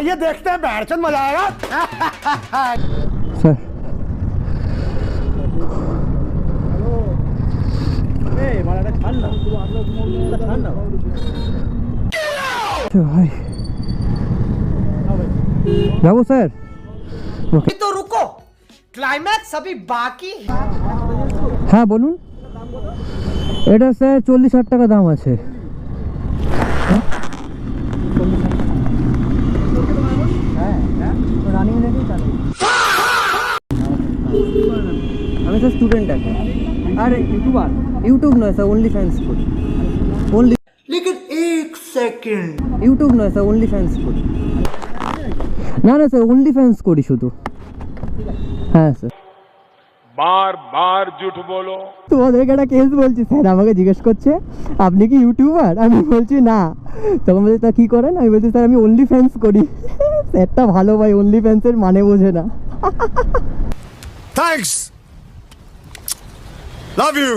आइए देखते हैं बैठचंद मजा आएगा। স্যার ভাই যাবো স্যার? तो रुको, क्लाइमैक्स अभी बाकी है। হ্যাঁ বলুন। এটা স্যার 40,000 টাকা দাম আছে। আমি স্যার স্টুডেন্ট আছি। আরে ইউটিউব নয় স্যার, ওনলি ফ্যান্স করি। ওনলি लेकिन एक सेकंड, ইউটিউব নয় স্যার, ওনলি ফ্যান্স করি। না না স্যার, ওনলি ফ্যান্স করি শুধু। হ্যাঁ স্যার। बार बार झूठ बोलो। তোমাদের একটা কেস বলছি, স্যার আমাকে জিজ্ঞেস করছে আপনি কি ইউটিউবার, আমি বলছি না। তখন বলছে তা কি করেন, আমি বলছি স্যার আমি ওনলি ফ্যান্স করি। স্যারটা ভালো ভাই, ওনলি ফ্যান্সের মানে বোঝে না। Thanks. Love you.